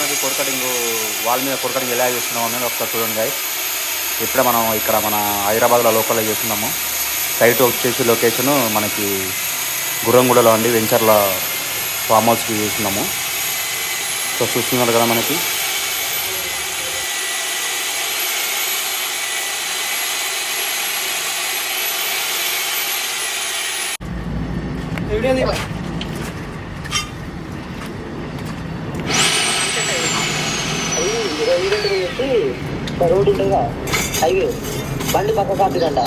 ఉన్నది కొరకటింగ్ వాల్ మీద కొరకటింగ్ ఎలా చేస్తున్నాం అనేది ఒకసారి చూడండి గాయస్. ఇప్పుడే మనం ఇక్కడ మన హైదరాబాద్లో లోకల్లో చేస్తున్నాము. సైట్ వచ్చేసి లొకేషను మనకి గుర్రంగూడలో అండి, వెంచర్ల ఫామ్ హౌస్కి చేస్తున్నాము. సో చూస్తున్నారు కదా మనకి రోడ్ ఉంటుందిగా హైవే బండి పక్క కాపుదంట.